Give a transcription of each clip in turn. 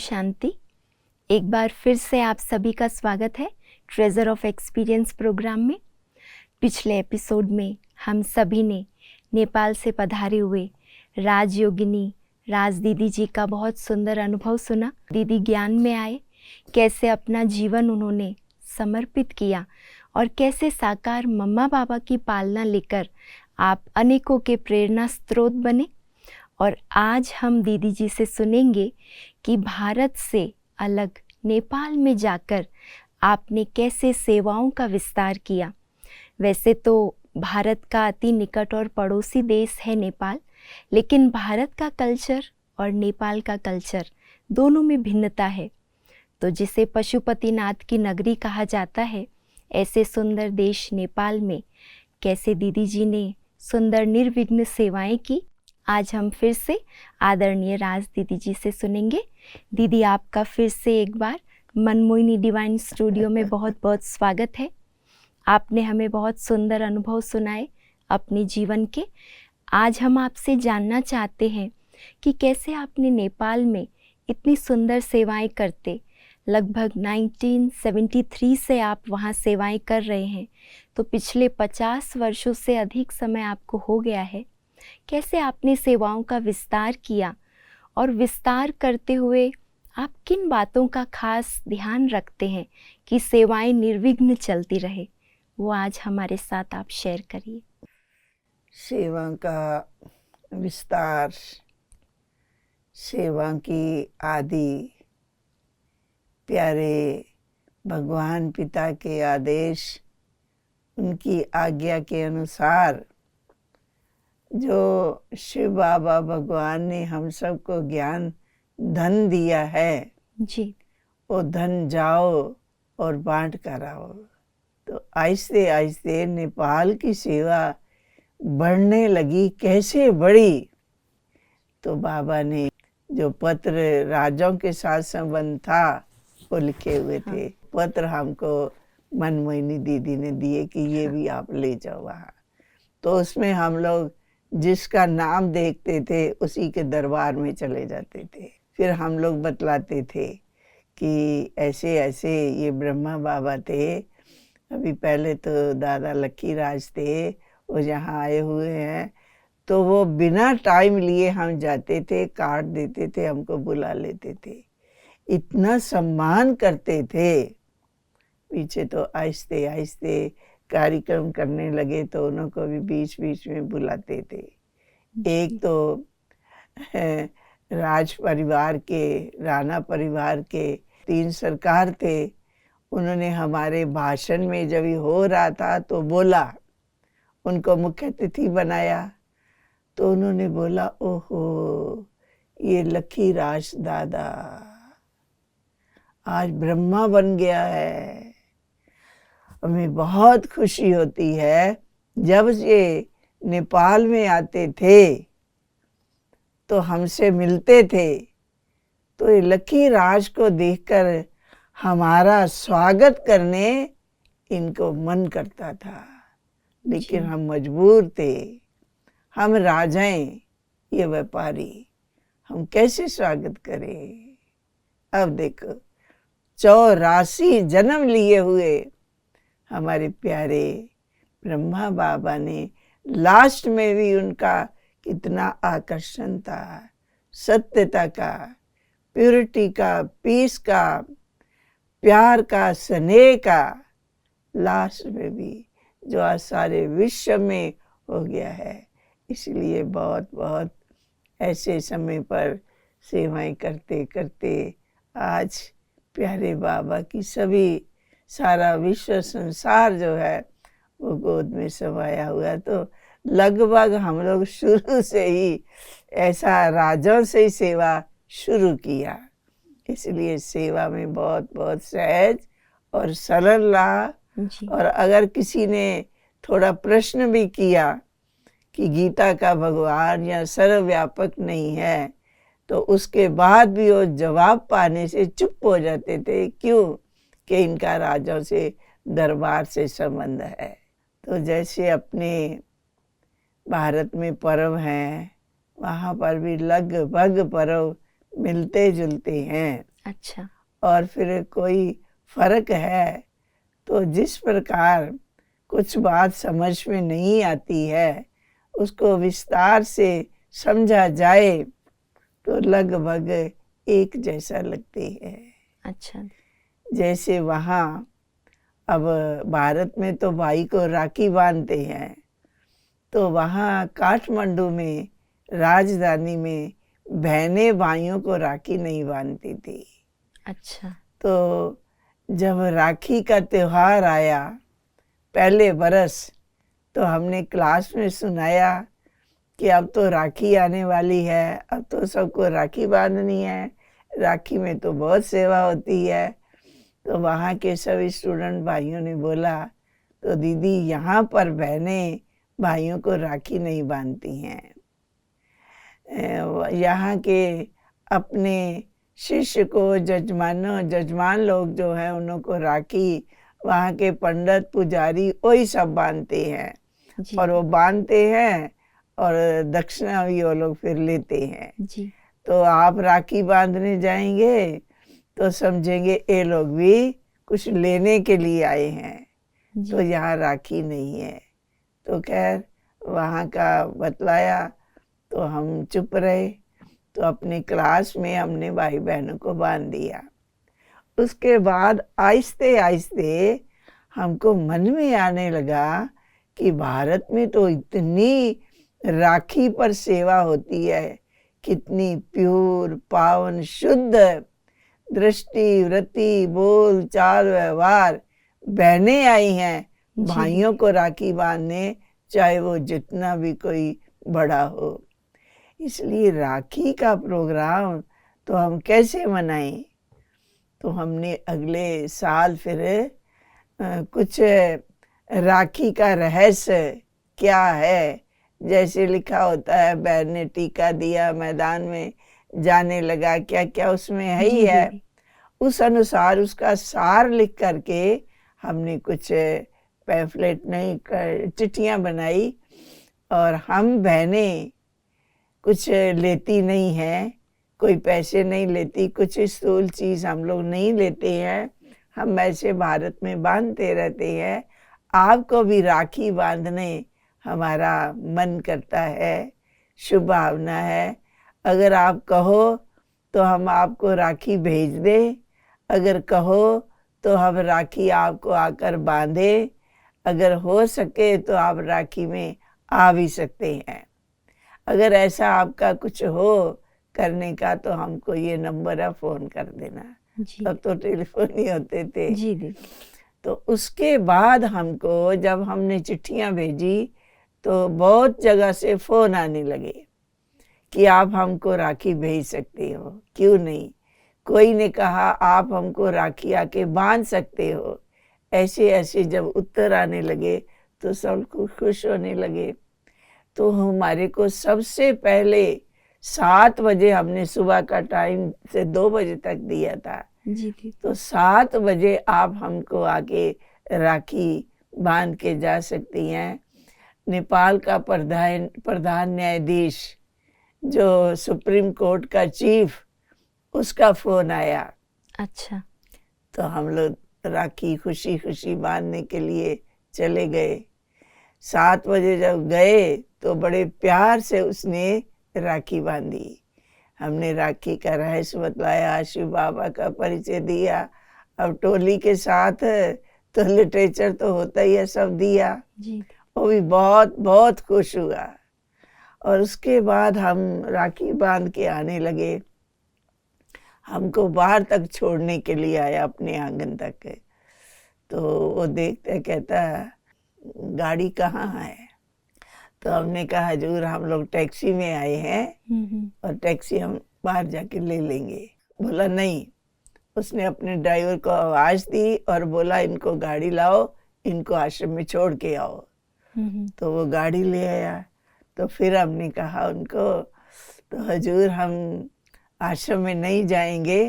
शांति। एक बार फिर से आप सभी का स्वागत है ट्रेजर ऑफ एक्सपीरियंस प्रोग्राम में। पिछले एपिसोड में हम सभी ने नेपाल से पधारे हुए राजयोगिनी राज दीदी जी का बहुत सुंदर अनुभव सुना। दीदी ज्ञान में आए, कैसे अपना जीवन उन्होंने समर्पित किया और कैसे साकार मम्मा बाबा की पालना लेकर आप अनेकों के प्रेरणा स्रोत बने। और आज हम दीदी जी से सुनेंगे कि भारत से अलग नेपाल में जाकर आपने कैसे सेवाओं का विस्तार किया। वैसे तो भारत का अति निकट और पड़ोसी देश है नेपाल, लेकिन भारत का कल्चर और नेपाल का कल्चर दोनों में भिन्नता है। तो जिसे पशुपतिनाथ की नगरी कहा जाता है, ऐसे सुंदर देश नेपाल में कैसे दीदी जी ने सुंदर निर्विघ्न सेवाएं की, आज हम फिर से आदरणीय राज दीदी जी से सुनेंगे। दीदी, आपका फिर से एक बार मनमोहिनी डिवाइन स्टूडियो में बहुत बहुत स्वागत है। आपने हमें बहुत सुंदर अनुभव सुनाए अपने जीवन के। आज हम आपसे जानना चाहते हैं कि कैसे आपने नेपाल में इतनी सुंदर सेवाएं करते, लगभग 1973 से आप वहाँ सेवाएं कर रहे हैं, तो पिछले 50 वर्षों से अधिक समय आपको हो गया है। कैसे आपने सेवाओं का विस्तार किया और विस्तार करते हुए आप किन बातों का खास ध्यान रखते हैं कि सेवाएं निर्विघ्न चलती रहे, वो आज हमारे साथ आप शेयर करिए। सेवा का विस्तार, सेवा की आदि प्यारे भगवान पिता के आदेश, उनकी आज्ञा के अनुसार जो शिव बाबा भगवान ने हम सबको ज्ञान धन दिया है जी, वो धन जाओ और बांट कर आओ। तो आहिस्ते आहिस्ते नेपाल की सेवा बढ़ने लगी। कैसे बढ़ी? तो बाबा ने जो पत्र राजों के साथ संबंध था वो लिखे हुए थे। पत्र हमको मनमोहिनी दीदी ने दिए कि ये भी आप ले जाओ वहाँ। तो उसमें हम लोग जिसका नाम देखते थे उसी के दरबार में चले जाते थे। फिर हम लोग बतलाते थे कि ऐसे ऐसे ये ब्रह्मा बाबा थे, अभी पहले तो दादा लक्की राज थे, वो यहाँ आए हुए हैं। तो वो बिना टाइम लिए हम जाते थे, कार्ड देते थे, हमको बुला लेते थे, इतना सम्मान करते थे। पीछे तो आहिस्ते आहिस्ते कार्यक्रम करने लगे तो उनको भी बीच बीच में बुलाते थे। एक तो राज परिवार के, राणा परिवार के 3 सरकार थे। उन्होंने हमारे भाषण में जब ही हो रहा था तो बोला, उनको मुख्य अतिथि बनाया। तो उन्होंने बोला, ओहो ये लक्की राज दादा आज ब्रह्मा बन गया है। हमें बहुत खुशी होती है। जब ये नेपाल में आते थे तो हमसे मिलते थे, तो ये लक्की राज को देखकर हमारा स्वागत करने इनको मन करता था, लेकिन हम मजबूर थे। हम राजाएं, ये व्यापारी, हम कैसे स्वागत करें? अब देखो 84 जन्म लिए हुए हमारे प्यारे ब्रह्मा बाबा ने लास्ट में भी उनका कितना आकर्षण था, सत्यता का, प्योरिटी का, पीस का, प्यार का, स्नेह का। लास्ट में भी जो आज सारे विश्व में हो गया है। इसलिए बहुत बहुत ऐसे समय पर सेवाएं करते करते आज प्यारे बाबा की सभी, सारा विश्व संसार जो है वो गोद में समाया हुआ। तो लगभग हम लोग शुरू से ही ऐसा राजों से ही सेवा शुरू किया। इसलिए सेवा में बहुत बहुत सहज और सरल रहा। और अगर किसी ने थोड़ा प्रश्न भी किया कि गीता का भगवान या सर्वव्यापक नहीं है, तो उसके बाद भी वो जवाब पाने से चुप हो जाते थे। क्यों? कि इनका राजों से, दरबार से संबंध है। तो जैसे अपने भारत में पर्व हैं, वहाँ पर भी लगभग पर्व मिलते जुलते हैं। अच्छा। और फिर कोई फर्क है तो जिस प्रकार कुछ बात समझ में नहीं आती है उसको विस्तार से समझा जाए तो लगभग एक जैसा लगती है। अच्छा। जैसे वहाँ अब भारत में तो भाई को राखी बांधते हैं, तो वहाँ काठमांडू में राजधानी में बहनें भाइयों को राखी नहीं बांधती थी। अच्छा। तो जब राखी का त्योहार आया पहले बरस, तो हमने क्लास में सुनाया कि अब तो राखी आने वाली है, अब तो सबको राखी बांधनी है, राखी में तो बहुत सेवा होती है। तो वहाँ के सभी स्टूडेंट भाइयों ने बोला, तो दीदी यहाँ पर बहनें भाइयों को राखी नहीं बांधती हैं, यहाँ के अपने शिष्य को जजमान लोग जो हैं उनको राखी वहाँ के पंडित पुजारी वही सब बांधते हैं। जी। और वो बांधते हैं और दक्षिणा भी वो लोग फिर लेते हैं। जी। तो आप राखी बांधने जाएंगे तो समझेंगे ये लोग भी कुछ लेने के लिए आए हैं, जी। तो यहाँ राखी नहीं है। तो खैर वहाँ का बतलाया तो हम चुप रहे। तो अपने क्लास में हमने भाई बहनों को बांध दिया। उसके बाद आहिस्ते आहिस्ते हमको मन में आने लगा कि भारत में तो इतनी राखी पर सेवा होती है, कितनी प्योर पावन शुद्ध दृष्टि वृत्ति बोल चाल व्यवहार बहनें आई हैं भाइयों को राखी बांधने, चाहे वो जितना भी कोई बड़ा हो। इसलिए राखी का प्रोग्राम तो हम कैसे मनाएं? तो हमने अगले साल फिर कुछ राखी का रहस्य क्या है, जैसे लिखा होता है बहन ने टीका दिया मैदान में जाने लगा, क्या क्या उसमें है ही है, उस अनुसार उसका सार लिख करके हमने कुछ पैम्फलेट नहीं चिट्ठियाँ बनाई। और हम बहनें कुछ लेती नहीं हैं, कोई पैसे नहीं लेती, कुछ स्थूल चीज़ हम लोग नहीं लेते हैं, हम ऐसे भारत में बांधते रहते हैं। आपको भी राखी बांधने हमारा मन करता है, शुभ भावना है। अगर आप कहो तो हम आपको राखी भेज दें, अगर कहो तो हम राखी आपको आकर बांधे, अगर हो सके तो आप राखी में आ भी सकते हैं। अगर ऐसा आपका कुछ हो करने का तो हमको ये नंबर है, फ़ोन कर देना। तब तो टेलीफोन ही होते थे। जी दीदी। तो उसके बाद हमको जब हमने चिट्ठियाँ भेजी तो बहुत जगह से फ़ोन आने लगे कि आप हमको राखी भेज सकते हो, क्यों नहीं। कोई ने कहा आप हमको राखी आके बांध सकते हो। ऐसे ऐसे जब उत्तर आने लगे तो सब खुश होने लगे। तो हमारे को सबसे पहले 7 बजे हमने सुबह का टाइम से 2 बजे तक दिया था। जी। तो 7 बजे आप हमको आके राखी बांध के जा सकती हैं। नेपाल का प्रधान न्यायाधीश जो सुप्रीम कोर्ट का चीफ, उसका फ़ोन आया। अच्छा। तो हम लोग राखी खुशी खुशी बांधने के लिए चले गए। 7 बजे जब गए तो बड़े प्यार से उसने राखी बांधी। हमने राखी का रहस्य बतलाया, शिव बाबा का परिचय दिया। अब टोली के साथ तो लिटरेचर तो होता ही है, सब दिया। जी। वो भी बहुत बहुत खुश हुआ। और उसके बाद हम राखी बांध के आने लगे। हमको बाहर तक छोड़ने के लिए आया, अपने आंगन तक। तो वो देखते कहता गाड़ी कहाँ है? तो हमने कहा हजूर हम लोग टैक्सी में आए हैं और टैक्सी हम बाहर जाके ले लेंगे। बोला नहीं। उसने अपने ड्राइवर को आवाज़ दी और बोला इनको गाड़ी लाओ, इनको आश्रम में छोड़ के आओ। तो वो गाड़ी ले आया। तो फिर हमने कहा उनको, तो हजूर हम आश्रम में नहीं जाएंगे,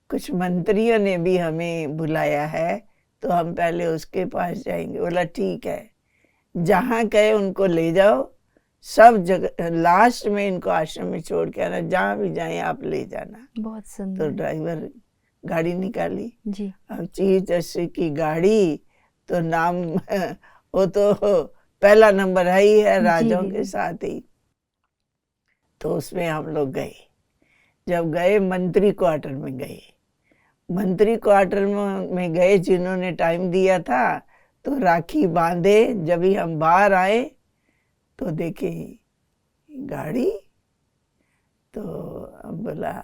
कुछ मंत्रियों ने भी हमें बुलाया है, तो हम पहले उसके पास जाएंगे। बोला ठीक है, जहाँ कहे उनको ले जाओ, सब जगह लास्ट में इनको आश्रम में छोड़ के आना, जहाँ भी जाए आप ले जाना। बहुत तो सुंदर। ड्राइवर गाड़ी निकाली। जी अब चीज जैसे की गाड़ी तो नाम वो तो पहला नंबर है ही है, जी राजाओं के दीदी। साथ ही। तो उसमें हम लोग गए। जब गए मंत्री क्वार्टर में गए, मंत्री क्वार्टर में गए, जिन्होंने टाइम दिया था, तो राखी बांधे। जब ही हम बाहर आए तो देखे गाड़ी। तो बोला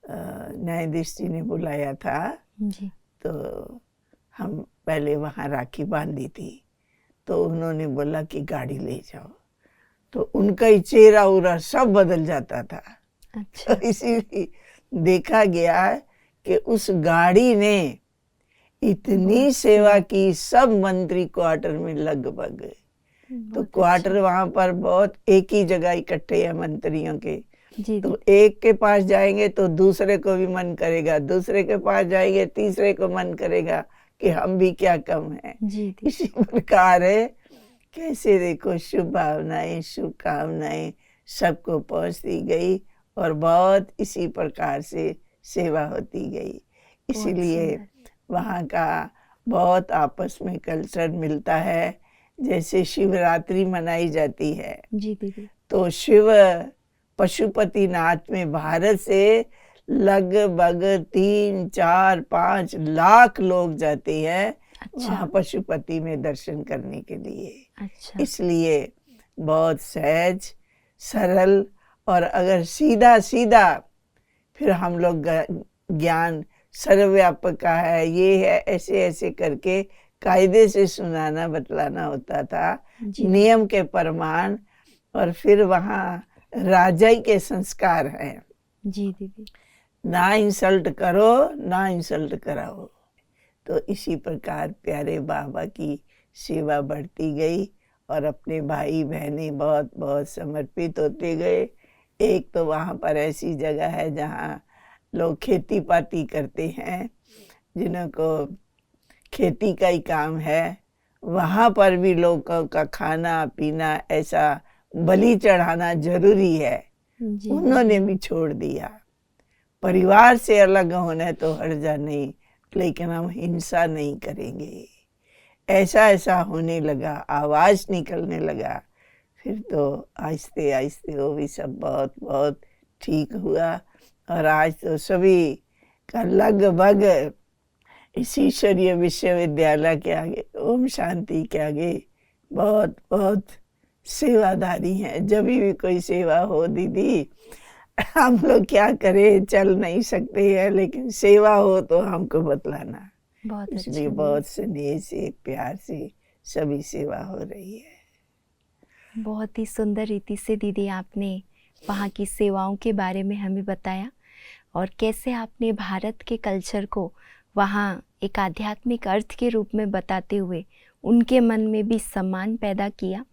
न्यायाधीश जी ने बुलाया था, जी तो हम पहले वहाँ राखी बांधी थी। तो उन्होंने बोला कि गाड़ी ले जाओ। तो उनका ही चेहरा उरा सब बदल जाता था। अच्छा। तो इसीलिए देखा गया कि उस गाड़ी ने इतनी सेवा की सब मंत्री क्वार्टर में लगभग। तो बहुत क्वार्टर अच्छा। वहां पर बहुत एक ही जगह इकट्ठे हैं मंत्रियों के। जी तो दीदी। एक के पास जाएंगे तो दूसरे को भी मन करेगा, दूसरे के पास जाएंगे तीसरे को मन करेगा कि हम भी क्या कम है। जी दीदी। इसी प्रकार है, कैसे देखो शुभ भावनाएं शुभकामनाएं सबको पहुंचती गई और बहुत इसी प्रकार से सेवा होती गई। बहुत इसीलिए सुंदर। वहाँ का बहुत आपस में कल्चर मिलता है। जैसे शिवरात्रि मनाई जाती है, जी दीदी। तो शिव पशुपतिनाथ में भारत से लगभग 3, 4, 5 लाख लोग जाते हैं अच्छा वहाँ पशुपति में दर्शन करने के लिए। अच्छा। इसलिए बहुत सहज सरल, और अगर सीधा सीधा फिर हम लोग ज्ञान सर्वव्यापक का है, ये है, ऐसे ऐसे करके कायदे से सुनाना बतलाना होता था, जी नियम के प्रमाण। और फिर वहाँ राजाई के संस्कार हैं, जी दीदी। ना इंसल्ट करो ना इंसल्ट कराओ। तो इसी प्रकार प्यारे बाबा की सेवा बढ़ती गई और अपने भाई बहनें बहुत बहुत समर्पित होते गए। एक तो वहाँ पर ऐसी जगह है जहाँ लोग खेती पाती करते हैं, जिनको खेती का ही काम है, वहाँ पर भी लोगों का खाना पीना ऐसा बलि चढ़ाना जरूरी है, जी उन्होंने भी छोड़ दिया। परिवार से अलग होना तो हर्जा नहीं, लेकिन हम हिंसा नहीं करेंगे। ऐसा ऐसा होने लगा, आवाज निकलने लगा। फिर तो आहिस्ते आहिस्ते वो भी सब बहुत बहुत ठीक हुआ। और आज तो सभी का लगभग इस ईश्वरीय विश्वविद्यालय के आगे, ओम शांति के आगे बहुत बहुत सेवादारी हैं। जब भी कोई सेवा हो दीदी, हम लोग क्या करें, चल नहीं सकते हैं, लेकिन सेवा हो तो हमको बतलाना। बहुत अच्छा इसलिए दीदी। बहुत स्नेह से प्यार से सभी सेवा हो रही है। बहुत ही सुंदर रीति से दीदी आपने वहाँ की सेवाओं के बारे में हमें बताया और कैसे आपने भारत के कल्चर को वहाँ एक आध्यात्मिक अर्थ के रूप में बताते हुए उनके मन में भी सम्मान पैदा किया।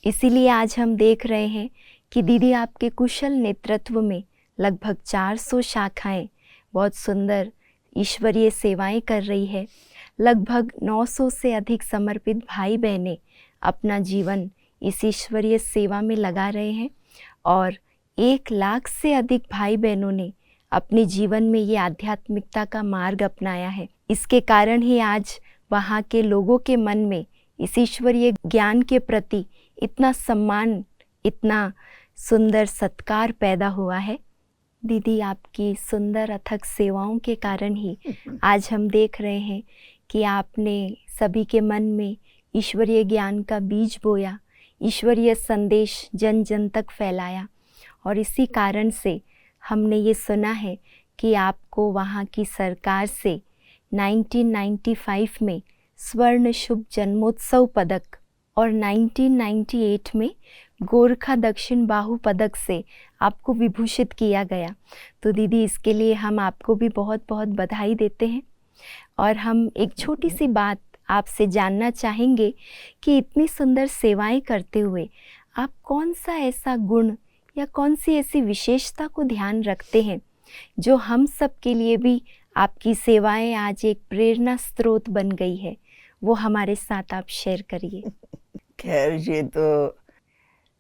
इसीलिए आज हम देख रहे हैं कि दीदी आपके कुशल नेतृत्व में लगभग 400 शाखाएं बहुत सुंदर ईश्वरीय सेवाएं कर रही है। लगभग 900 से अधिक समर्पित भाई बहनें अपना जीवन इस ईश्वरीय सेवा में लगा रहे हैं और 1 लाख से अधिक भाई बहनों ने अपने जीवन में ये आध्यात्मिकता का मार्ग अपनाया है। इसके कारण ही आज वहाँ के लोगों के मन में इस ईश्वरीय ज्ञान के प्रति इतना सम्मान, इतना सुंदर सत्कार पैदा हुआ है। दीदी आपकी सुंदर अथक सेवाओं के कारण ही आज हम देख रहे हैं कि आपने सभी के मन में ईश्वरीय ज्ञान का बीज बोया, ईश्वरीय संदेश जन जन तक फैलाया। और इसी कारण से हमने ये सुना है कि आपको वहाँ की सरकार से 1995 में स्वर्ण शुभ जन्मोत्सव पदक और 1998 में गोरखा दक्षिण बाहु पदक से आपको विभूषित किया गया। तो दीदी इसके लिए हम आपको भी बहुत बहुत बधाई देते हैं। और हम एक छोटी सी बात आपसे जानना चाहेंगे कि इतनी सुंदर सेवाएं करते हुए आप कौन सा ऐसा गुण या कौन सी ऐसी विशेषता को ध्यान रखते हैं जो हम सब के लिए भी आपकी सेवाएं आज एक प्रेरणा स्रोत बन गई है, वो हमारे साथ आप शेयर करिए। खैर ये तो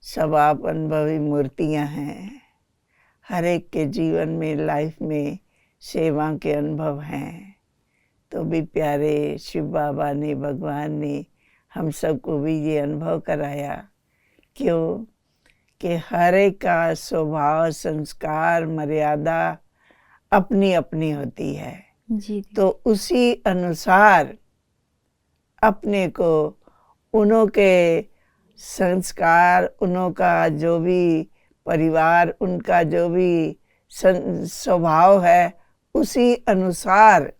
सब आप अनुभवी मूर्तियां हैं। हर एक के जीवन में, लाइफ में सेवा के अनुभव हैं। तो भी प्यारे शिव बाबा ने, भगवान ने हम सबको भी ये अनुभव कराया। क्यों? कि हर एक का स्वभाव, संस्कार, मर्यादा अपनी अपनी होती है। जी तो उसी अनुसार अपने को, उन्हों के संस्कार, उन्हों का जो भी परिवार, उनका जो भी स्वभाव है, उसी अनुसार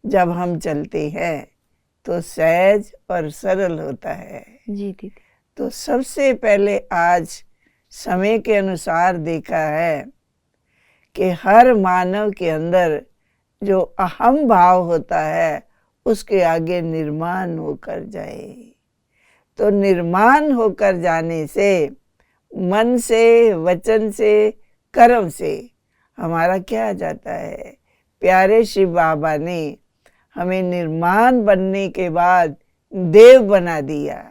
जब हम चलते हैं तो सहज और सरल होता है। जी दीदी। तो सबसे पहले आज समय के अनुसार देखा है कि हर मानव के अंदर जो अहम भाव होता है उसके आगे निर्माण होकर जाए। तो निर्माण होकर जाने से, मन से, वचन से, कर्म से हमारा क्या जाता है? प्यारे शिव बाबा ने हमें निर्माण बनने के बाद देव बना दिया।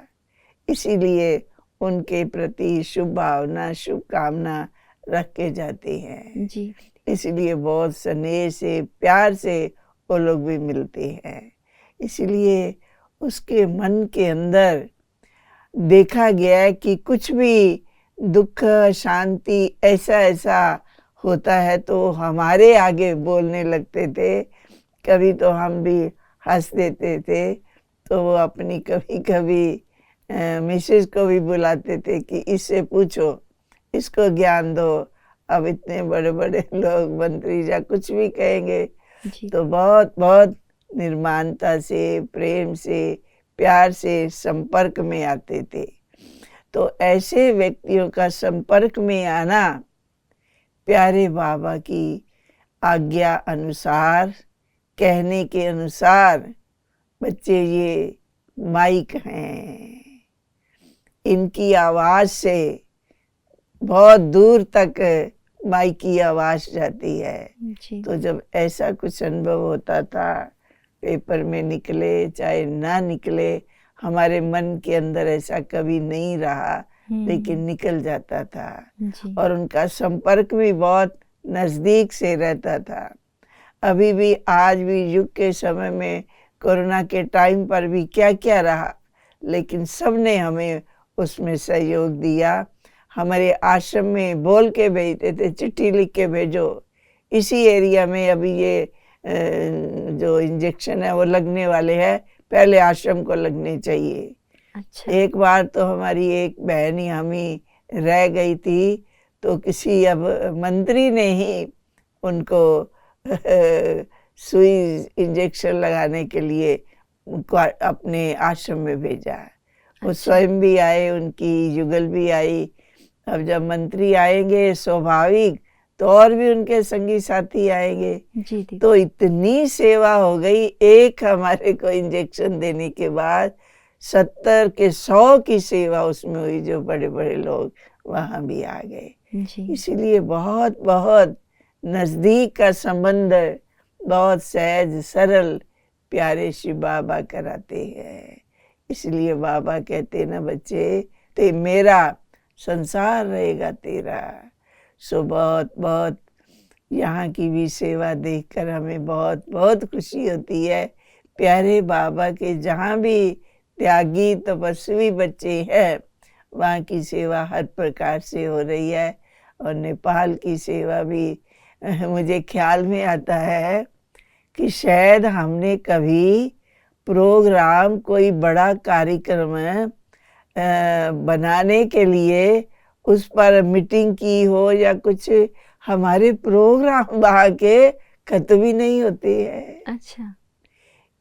इसीलिए उनके प्रति शुभ भावना, शुभकामना रख के जाते हैं। जी। इसलिए बहुत स्नेह से, प्यार से वो लोग भी मिलते हैं। इसलिए उसके मन के अंदर देखा गया है कि कुछ भी दुख, शांति ऐसा ऐसा होता है तो हमारे आगे बोलने लगते थे। कभी तो हम भी हंस देते थे, तो वो अपनी कभी कभी मिसेज को भी बुलाते थे कि इससे पूछो, इसको ज्ञान दो। अब इतने बड़े बड़े लोग, मंत्री या कुछ भी कहेंगे तो बहुत बहुत निर्माणता से, प्रेम से, प्यार से संपर्क में आते थे। तो ऐसे व्यक्तियों का संपर्क में आना प्यारे बाबा की आज्ञा अनुसार, कहने के अनुसार, बच्चे ये माइक हैं, इनकी आवाज से बहुत दूर तक माइक की आवाज जाती है। तो जब ऐसा कुछ अनुभव होता था, पेपर में निकले चाहे ना निकले, हमारे मन के अंदर ऐसा कभी नहीं रहा, लेकिन निकल जाता था। और उनका संपर्क भी बहुत नजदीक से रहता था। अभी भी, आज भी, युग के समय में, कोरोना के टाइम पर भी क्या क्या रहा, लेकिन सबने हमें उसमें सहयोग दिया। हमारे आश्रम में बोल के भेजते थे, चिट्ठी लिख के भेजो, इसी एरिया में अभी ये जो इंजेक्शन है वो लगने वाले हैं, पहले आश्रम को लगने चाहिए। अच्छा। एक बार तो हमारी एक बहन ही हम ही रह गई थी, तो किसी अब मंत्री ने ही उनको सुई इंजेक्शन लगाने के लिए उनको अपने आश्रम में भेजा। वो स्वयं भी आए, उनकी युगल भी आई। अब जब मंत्री आएंगे स्वाभाविक, तो और भी उनके संगी साथी आएंगे। जी। तो इतनी सेवा हो गई, एक हमारे को इंजेक्शन देने के बाद 70 के 100 की सेवा उसमें हुई, जो बड़े बड़े लोग वहाँ भी आ गए। इसीलिए बहुत बहुत नजदीक का संबंध बहुत सहज, सरल प्यारे शिव बाबा कराते हैं। इसलिए बाबा कहते ना, बच्चे ते मेरा संसार रहेगा तेरा। सो बहुत बहुत यहाँ की भी सेवा देखकर हमें बहुत बहुत खुशी होती है। प्यारे बाबा के जहाँ भी त्यागी तपस्वी बच्चे हैं, वहाँ की सेवा हर प्रकार से हो रही है। और नेपाल की सेवा भी मुझे ख्याल में आता है कि शायद हमने कभी प्रोग्राम, कोई बड़ा कार्यक्रम बनाने के लिए उस पर मीटिंग की हो या कुछ, हमारे प्रोग्राम वहाँ के खत्म ही नहीं होते हैं। अच्छा।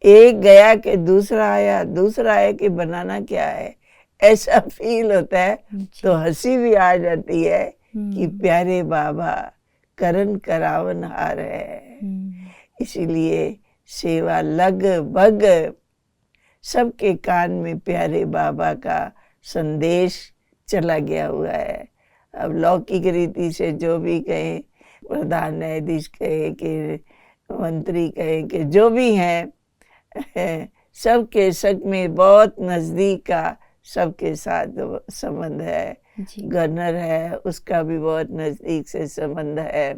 एक गया कि दूसरा आया, दूसरा आया कि बनाना क्या है, ऐसा फील होता है। तो हंसी भी आ जाती है कि प्यारे बाबा करन करावन हार है। इसीलिए सेवा लगभग सबके कान में प्यारे बाबा का संदेश चला गया हुआ है। अब लौकिक रीति से जो भी कहें, प्रधान न्यायाधीश कहे कि मंत्री कहे कि जो भी हैं, सबके सच में बहुत नज़दीक का सबके साथ संबंध है। जी गवर्नर है, उसका भी बहुत नज़दीक से संबंध है।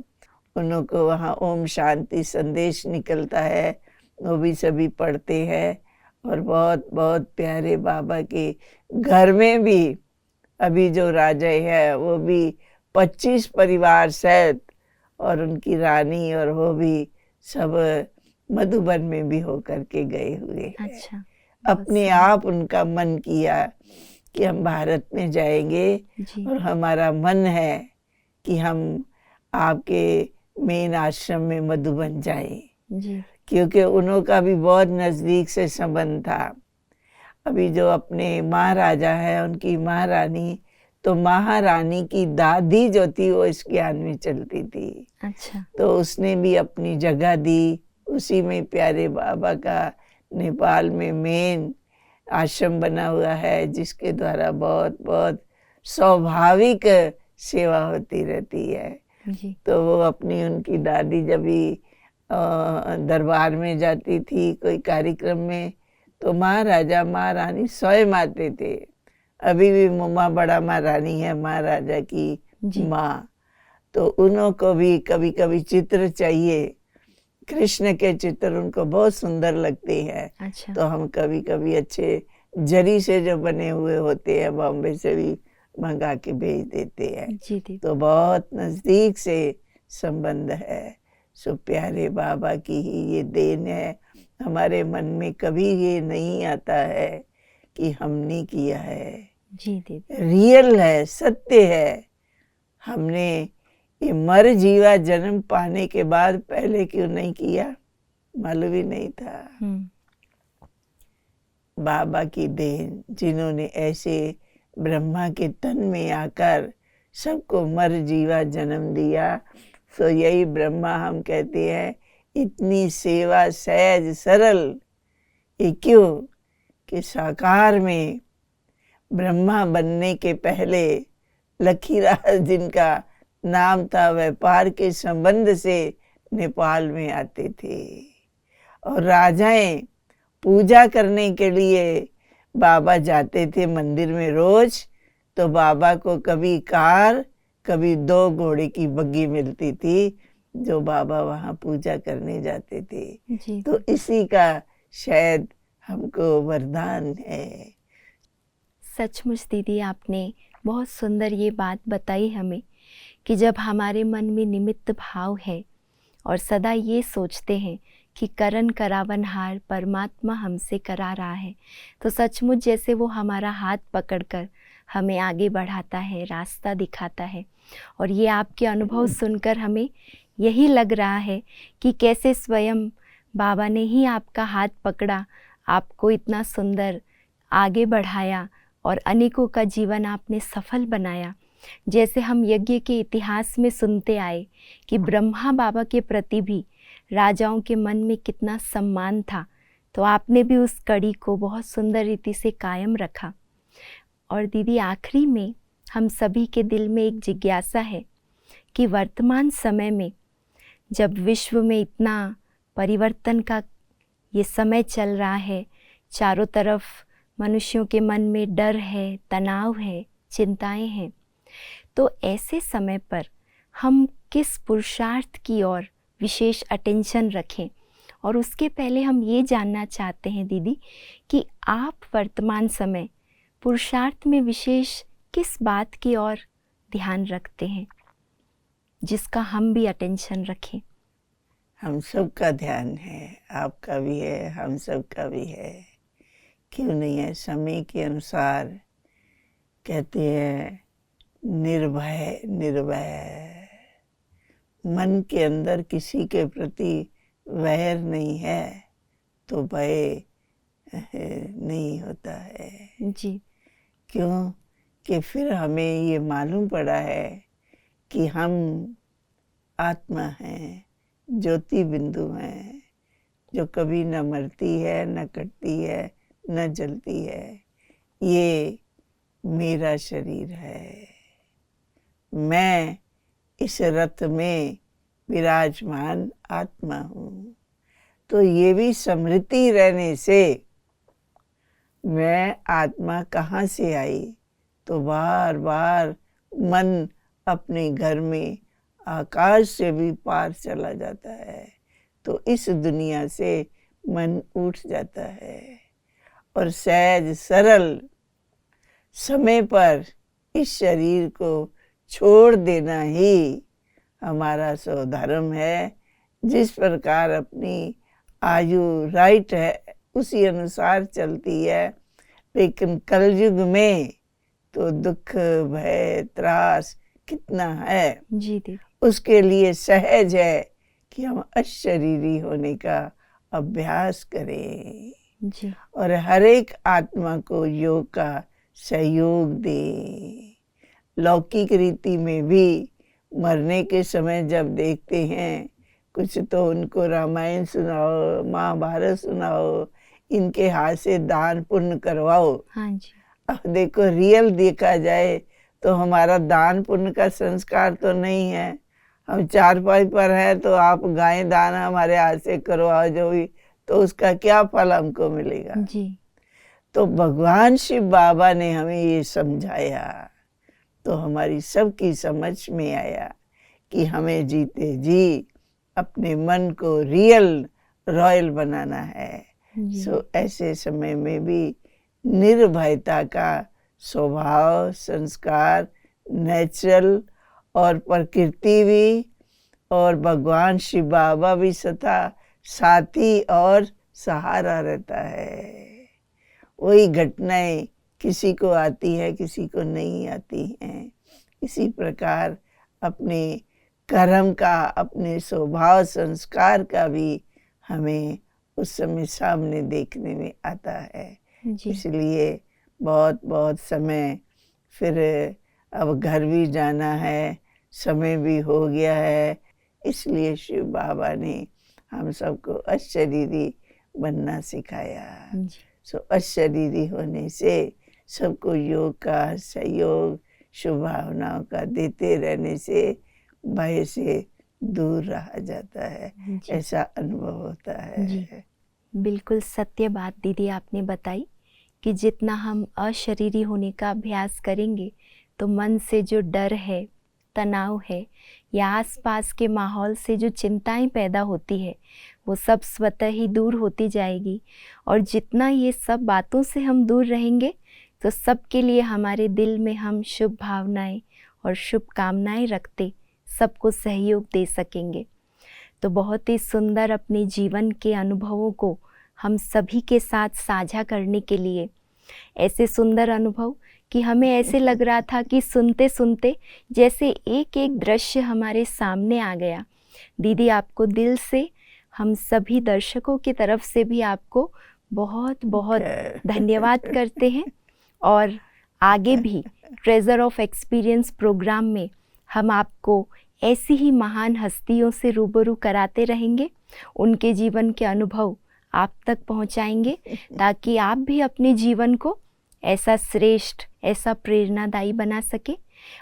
उन लोग को वहाँ ओम शांति संदेश निकलता है, वो भी सभी पढ़ते हैं। और बहुत बहुत प्यारे बाबा के घर में भी अभी जो राजा है वो भी 25 परिवार सहित और उनकी रानी और वो भी सब मधुबन में भी होकर के गए हुए हैं। अच्छा, बहुत अपने सही। आप उनका मन किया कि हम भारत में जाएंगे जी और हमारा मन है कि हम आपके मेन आश्रम में मधुबन जाएं, जी क्योंकि उन्हों का भी बहुत नज़दीक से संबंध था। अभी जो अपने महाराजा है, उनकी महारानी, तो महारानी की दादी जो थी वो इस ज्ञान में चलती थी, अच्छा तो उसने भी अपनी जगह दी। उसी में प्यारे बाबा का नेपाल में मेन आश्रम बना हुआ है, जिसके द्वारा बहुत बहुत स्वाभाविक सेवा होती रहती है। जी तो वो अपनी उनकी दादी जब भी दरबार में जाती थी कोई कार्यक्रम में, तो महाराजा महारानी स्वयं आते थे। अभी भी मुम्मा बड़ा महारानी है महाराजा की जी माँ, तो उन्हों को भी कभी कभी चित्र चाहिए। कृष्ण के चित्र उनको बहुत सुंदर लगते हैं, अच्छा तो हम कभी कभी अच्छे जरी से जो बने हुए होते हैं बॉम्बे से भी मंगा के भेज देते हैं। जी दीदी तो बहुत नज़दीक से संबंध है। सो प्यारे बाबा की ही ये देन है। हमारे मन में कभी ये नहीं आता है कि हमने किया है। जी दीदी रियल है, सत्य है। हमने ये मर जीवा जन्म पाने के बाद पहले क्यों नहीं किया, मालूम ही नहीं था। बाबा की देन, जिन्होंने ऐसे ब्रह्मा के तन में आकर सबको मर जीवा जन्म दिया। सो यही ब्रह्मा हम कहते हैं, इतनी सेवा सहज सरल। ये क्यों कि साकार में ब्रह्मा बनने के पहले लखीराज जिनका नाम था, व्यापार के संबंध से नेपाल में आते थे और राजाएं पूजा करने के लिए बाबा जाते थे मंदिर में रोज। तो बाबा को कभी कार कभी 2 घोड़े की बग्गी मिलती थी, जो बाबा वहाँ पूजा करने जाते थे। जी तो इसी का शायद हमको वरदान है। सचमुच दीदी आपने बहुत सुंदर ये बात बताई हमें कि जब हमारे मन में निमित्त भाव है और सदा ये सोचते हैं कि करन करावनहार परमात्मा हमसे करा रहा है, तो सचमुच जैसे वो हमारा हाथ पकड़कर हमें आगे बढ़ाता है, रास्ता दिखाता है। और ये आपके अनुभव सुनकर हमें यही लग रहा है कि कैसे स्वयं बाबा ने ही आपका हाथ पकड़ा, आपको इतना सुंदर आगे बढ़ाया और अनेकों का जीवन आपने सफल बनाया। जैसे हम यज्ञ के इतिहास में सुनते आए कि ब्रह्मा बाबा के प्रति भी राजाओं के मन में कितना सम्मान था, तो आपने भी उस कड़ी को बहुत सुंदर रीति से कायम रखा। और दीदी आखिरी में हम सभी के दिल में एक जिज्ञासा है कि वर्तमान समय में जब विश्व में इतना परिवर्तन का ये समय चल रहा है, चारों तरफ मनुष्यों के मन में डर है, तनाव है, चिंताएं हैं, तो ऐसे समय पर हम किस पुरुषार्थ की ओर विशेष अटेंशन रखें। और उसके पहले हम ये जानना चाहते हैं दीदी कि आप वर्तमान समय पुरुषार्थ में विशेष किस बात की ओर ध्यान रखते हैं जिसका हम भी अटेंशन रखें। हम सबका ध्यान है, आपका भी है, हम सबका भी है। क्यों नहीं है? समय के अनुसार कहते हैं निर्भय निर्भय। मन के अंदर किसी के प्रति वैर नहीं है तो भय नहीं होता है। जी क्यों कि फिर हमें ये मालूम पड़ा है कि हम आत्मा हैं, ज्योति बिंदु हैं, जो कभी न मरती है, न कटती है, न जलती है। ये मेरा शरीर है, मैं इस रथ में विराजमान आत्मा हूँ। तो ये भी स्मृति रहने से मैं आत्मा कहाँ से आई, तो बार बार मन अपने घर में आकाश से भी पार चला जाता है। तो इस दुनिया से मन उठ जाता है और सहज सरल समय पर इस शरीर को छोड़ देना ही हमारा स्वधर्म है। जिस प्रकार अपनी आयु राइट है उसी अनुसार चलती है, लेकिन कलयुग में तो दुख भय त्रास कितना है। जी दीदी। उसके लिए सहज है कि हम अशरीरी होने का अभ्यास करें जी। और हर एक आत्मा को योग का सहयोग दें। लौकिक रीति में भी मरने के समय जब देखते हैं, कुछ तो उनको रामायण सुनाओ, महाभारत सुनाओ, इनके हाथ से दान पुण्य करवाओ। हाँ जी। अब देखो रियल देखा जाए तो हमारा दान पुण्य का संस्कार तो नहीं है। हम चारपाई पर हैं तो आप गाय दान हमारे हाथ से करवाओ जो भी, तो उसका क्या फल हमको मिलेगा। जी। तो भगवान शिव बाबा ने हमें ये समझाया, तो हमारी सबकी समझ में आया कि हमें जीते जी अपने मन को रियल रॉयल बनाना है। सो ऐसे समय में भी निर्भयता का स्वभाव संस्कार नेचुरल और प्रकृति भी और भगवान शिव बाबा भी सदा साथी और सहारा रहता है। वही घटनाएं किसी को आती है किसी को नहीं आती हैं। इसी प्रकार अपने कर्म का अपने स्वभाव संस्कार का भी हमें उस समय सामने देखने में आता है। इसलिए बहुत बहुत समय, फिर अब घर भी जाना है, समय भी हो गया है, इसलिए शिव बाबा ने हम सबको अशरीरी बनना सिखाया। सो अशरीरी होने से सबको योग का सहयोग शुभ भावनाओं का देते रहने से भय से दूर रहा जाता है, ऐसा अनुभव होता है। जी, बिल्कुल सत्य बात दीदी आपने बताई कि जितना हम अशरीरी होने का अभ्यास करेंगे तो मन से जो डर है, तनाव है या आसपास के माहौल से जो चिंताएं पैदा होती है वो सब स्वतः ही दूर होती जाएगी। और जितना ये सब बातों से हम दूर रहेंगे तो सबके लिए हमारे दिल में हम शुभ भावनाएं और शुभ कामनाएं रखते सबको सहयोग दे सकेंगे। तो बहुत ही सुंदर अपने जीवन के अनुभवों को हम सभी के साथ साझा करने के लिए, ऐसे सुंदर अनुभव कि हमें ऐसे लग रहा था कि सुनते सुनते जैसे एक एक दृश्य हमारे सामने आ गया। दीदी आपको दिल से हम सभी दर्शकों की तरफ से भी आपको बहुत बहुत धन्यवाद करते हैं। और आगे भी ट्रेजर ऑफ एक्सपीरियंस प्रोग्राम में हम आपको ऐसी ही महान हस्तियों से रूबरू कराते रहेंगे, उनके जीवन के अनुभव आप तक पहुंचाएंगे ताकि आप भी अपने जीवन को ऐसा श्रेष्ठ, ऐसा प्रेरणादायी बना सके।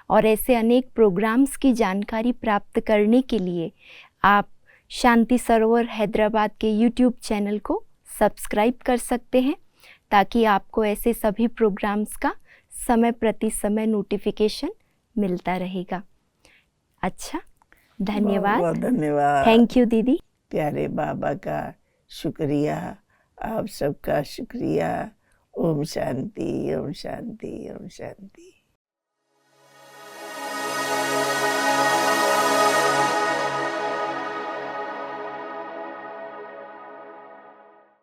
और ऐसे अनेक प्रोग्राम्स की जानकारी प्राप्त करने के लिए आप शांति सरोवर हैदराबाद के यूट्यूब चैनल को सब्सक्राइब कर सकते हैं ताकि आपको ऐसे सभी प्रोग्राम्स का समय प्रति समय नोटिफिकेशन मिलता रहेगा। अच्छा, धन्यवाद। बहुत धन्यवाद। थैंक यू दीदी। प्यारे बाबा का शुक्रिया, आप सबका शुक्रिया। ओम शांति, ओम शांति, ओम शांति।